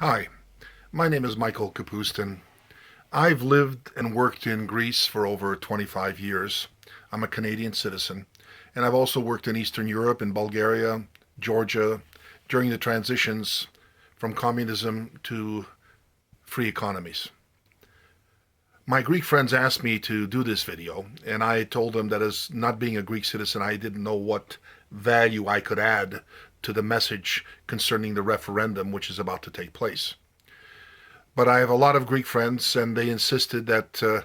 Hi, my name is Michael Kapoustin. I've lived and worked in Greece for over 25 years. I'm a Canadian citizen, and I've also worked in Eastern Europe, in Bulgaria, Georgia, during the transitions from communism to free economies. My Greek friends asked me to do this video, and I told them that as not being a Greek citizen, I didn't know what value I could add to the message concerning the referendum which is about to take place. But I have a lot of Greek friends, and they insisted that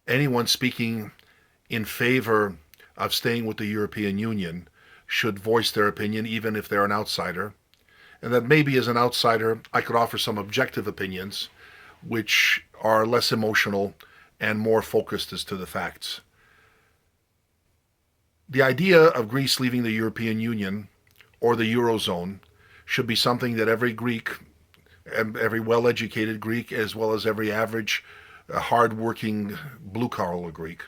anyone speaking in favor of staying with the European Union should voice their opinion, even if they're an outsider. And that maybe as an outsider, I could offer some objective opinions, which are less emotional and more focused as to the facts. The idea of Greece leaving the European Union or the Eurozone should be something that every Greek, every well-educated Greek, as well as every average, hard-working, blue-collar Greek,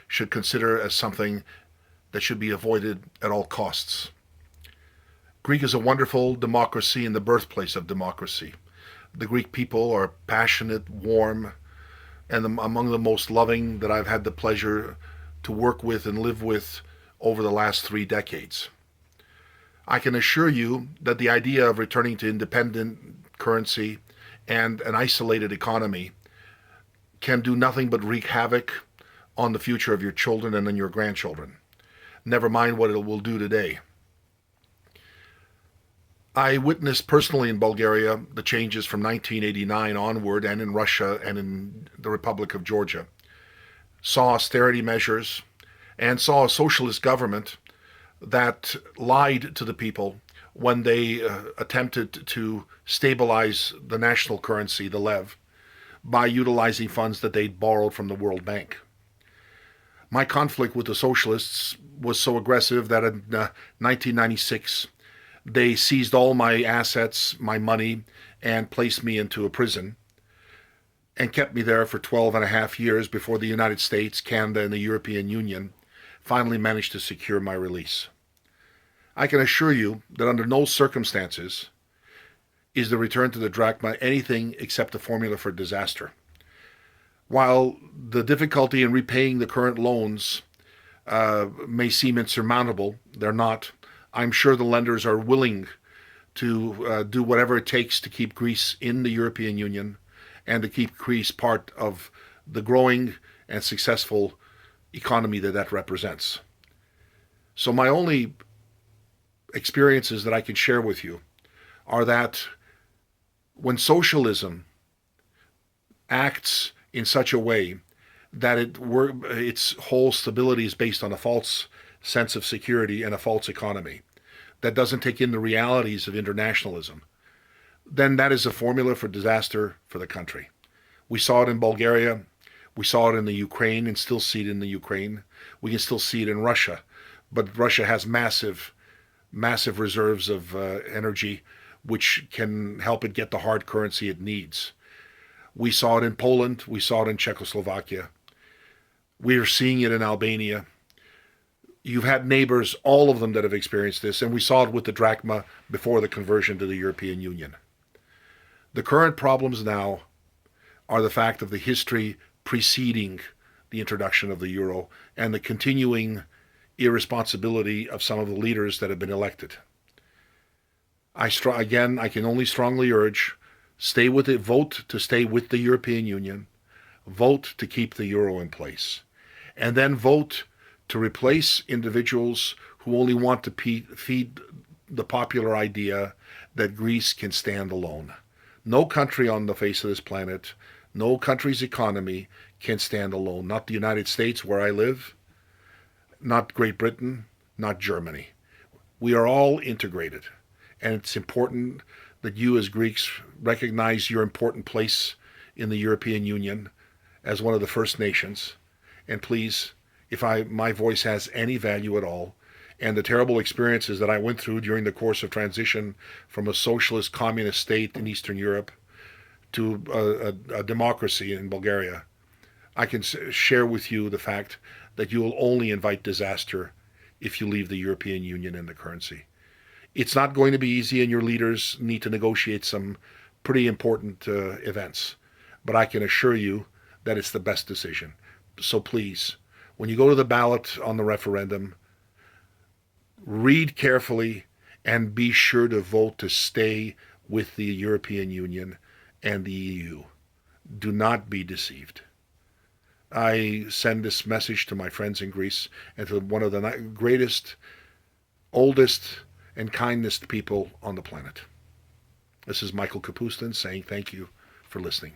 should consider as something that should be avoided at all costs. Greece is a wonderful democracy and the birthplace of democracy. The Greek people are passionate, warm, and among the most loving that I've had the pleasure to work with and live with over the last 3 decades. I can assure you that the idea of returning to independent currency and an isolated economy can do nothing but wreak havoc on the future of your children and on your grandchildren. Never mind what it will do today. I witnessed personally in Bulgaria the changes from 1989 onward, and in Russia and in the Republic of Georgia. Saw austerity measures and saw a socialist government that lied to the people when they attempted to stabilize the national currency, the lev, by utilizing funds that they'd borrowed from the World Bank. My conflict with the socialists was so aggressive that in 1996 they seized all my assets, my money, and placed me into a prison and kept me there for 12 and a half years before the United States, Canada, and the European Union finally managed to secure my release. I can assure you that under no circumstances is the return to the drachma anything except a formula for disaster. While the difficulty in repaying the current loans may seem insurmountable, they're not. I'm sure the lenders are willing to do whatever it takes to keep Greece in the European Union and to keep Greece part of the growing and successful economy that represents. So my only experiences that I can share with you are that when socialism acts in such a way that its whole stability is based on a false sense of security and a false economy that doesn't take in the realities of internationalism, then that is a formula for disaster for the country. We saw it in Bulgaria. We saw it in the Ukraine and still see it in the Ukraine. We can still see it in Russia. But Russia has massive, massive reserves of energy which can help it get the hard currency it needs. We saw it in Poland. We saw it in Czechoslovakia. We are seeing it in Albania. You've had neighbors, all of them, that have experienced this, and we saw it with the drachma before the conversion to the European Union. The current problems now are the fact of the history preceding the introduction of the euro and the continuing irresponsibility of some of the leaders that have been elected. Again, I can only strongly urge, stay with it, vote to stay with the European Union, vote to keep the euro in place, and then vote to replace individuals who only want to feed the popular idea that Greece can stand alone. No country on the face of this planet, no country's economy can stand alone. Not the United States, where I live, not Great Britain, not Germany. We are all integrated, and it's important that you as Greeks recognize your important place in the European Union as one of the first nations. And please, if my voice has any value at all, and the terrible experiences that I went through during the course of transition from a socialist communist state in Eastern Europe to a democracy in Bulgaria, I can share with you the fact that you will only invite disaster if you leave the European Union and the currency. It's not going to be easy, and your leaders need to negotiate some pretty important events. But I can assure you that it's the best decision. So please, when you go to the ballot on the referendum, read carefully and be sure to vote to stay with the European Union and the EU. Do not be deceived. I send this message to my friends in Greece and to one of the greatest, oldest, and kindest people on the planet. This is Michael Kapoustin saying thank you for listening.